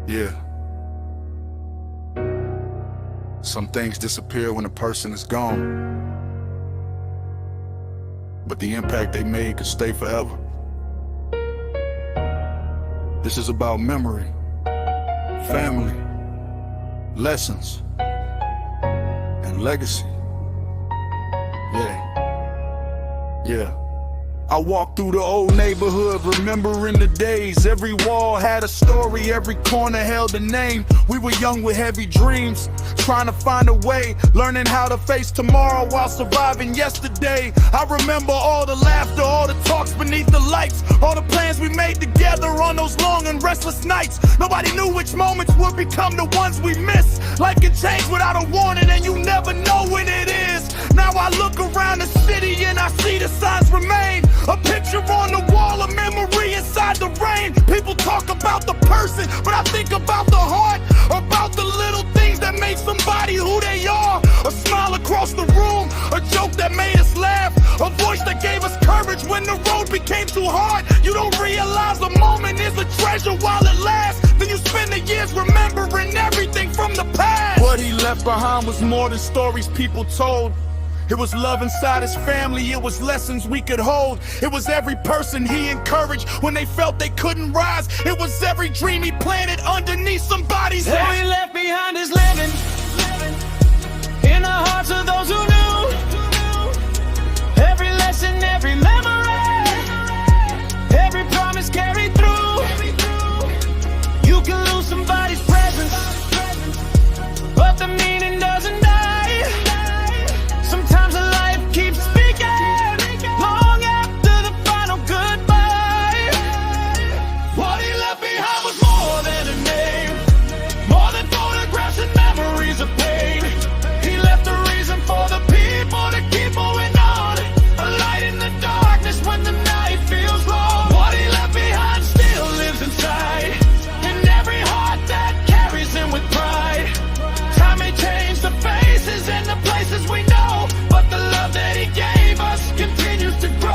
Yeah. Some things disappear when a person is gone, but the impact they made could stay forever. This is about memory, family, lessons, and legacy. Yeah. I walk through the old neighborhood, remembering the days. Every wall had a story, every corner held a name. We were young with heavy dreams, trying to find a way, learning how to face tomorrow while surviving yesterday. I remember all the laughter, all the talks beneath the lights, all the plans we made together on those long and restless nights. Nobody knew which moments would become the ones we miss. Life can change without a warning, and you never know when it is. Now I look around the city and I see the signs remain. A picture on the wall, a memory inside the rain. People talk about the person, but I think about the heart, about the little things that make somebody who they are. A smile across the room, a joke that made us laugh, a voice that gave us courage when the road became too hard. You don't realize a moment is a treasure while it lasts. Then you spend the years remembering everything from the past. What he left behind was more than stories people told. It was love inside his family, it was lessons we could hold. It was every person he encouraged when they felt they couldn't rise. It was every dream he planted underneath somebody's head. What he left behind is living in the hearts of those who knew. Every lesson, every memory, every promise carried through. You can lose somebody's presence, but the meaning doesn't die. Sometimes a life keeps speaking long after the final goodbye. What he left behind was more than a name, more than photographs and memories of pain. He left a reason for the people to keep moving on, a light in the darkness when the night feels long. What he left behind still lives inside, in every heart that carries him with pride. Time may change the faces and the places we know, but the love that he gave us continues to grow.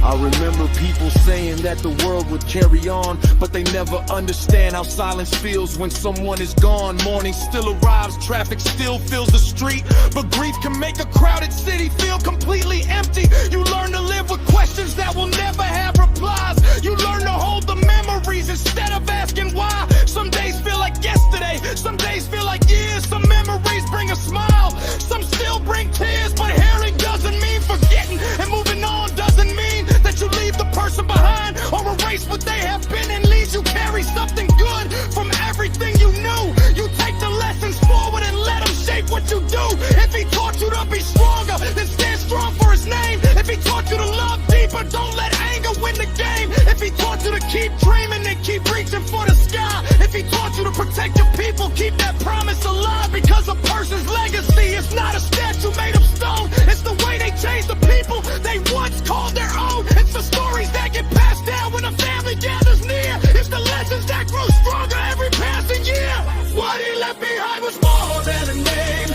I remember people saying that the world would carry on, but they never understand how silence feels when someone is gone. Morning still arrives, traffic still fills the street, but grief can make a crowded city feel completely empty. You learn to live with questions that will never have replies. You learn to hold the memories instead of asking why. Some days feel like yesterday, some days feel like years. Some memories bring a smile, some still bring tears. But hearing doesn't mean forgetting, and moving on doesn't mean that you leave the person behind or erase what they have been. And leaves you carry something good from everything you knew. You take the lessons forward and let them shape what you do. If he taught you to be stronger, then stand strong for his name. If he taught you to love deeper, don't let anger win the game. If he taught you to keep dreaming, then keep reaching for the sky. If he taught you to protect your people, keep that promise alive. Because a person's legacy is not a statue made of stone, it's the way they changed the people they once called their own. It's the stories that get passed down when a family gathers near. It's the lessons that grow stronger every passing year. What he left behind was more than a name,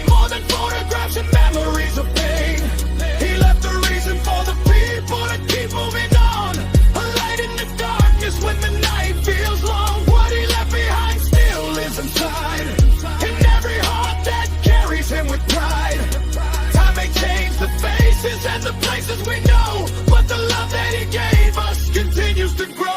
more than photographs and memories of pain. He left a reason for the people to keep moving on, a light in the darkness when the night feels long. What he left behind still lives inside, in every heart that carries him with pride. Time may change the faces and the places we know, but the love that he gave us continues to grow.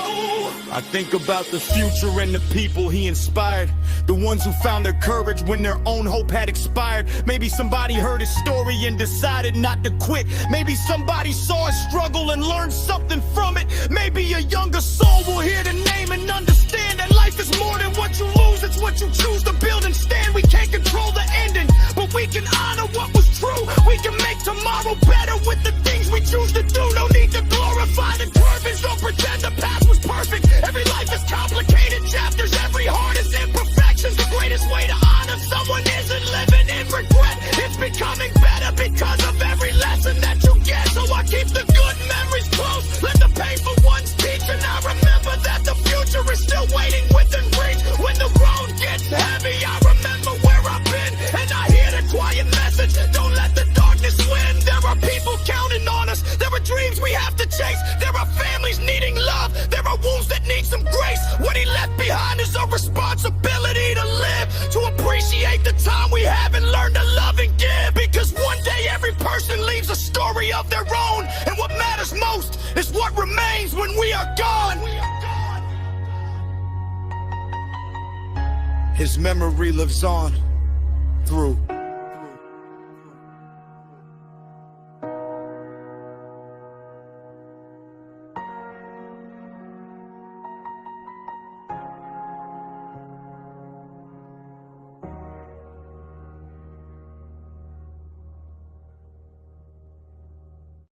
I think about the future and the people he inspired, the ones who found their courage when their own hope had expired. Maybe somebody heard his story and decided not to quit. Maybe somebody saw his struggle and learned something from it. Maybe a younger soul will hear the name and understand that life is more than what you lose, it's what you choose to build and stand. We can't control the ending, but we can honor what was true. We can make tomorrow better with the things we choose to do. No need to glorify the purpose, don't pretend the past was perfect. Every life is complicated chapters, every heart is imperfections. The greatest way to honor someone isn't living in regret, it's becoming better because of every lesson that you get. So I keep the good memories close, let the painful ones teach. And I remember that the future is still waiting within reach. When the road gets heavy, I remember where I've been, and I hear the quiet message, don't let the darkness win. There are people counting on us, there are dreams we have to chase, there are families needing love, there are wounds that need some grace. What he left behind is a response responsibility to live, to appreciate the time we have and learn to love and give. Because one day every person leaves a story of their own, and what matters most is what remains when we are gone. His memory lives on through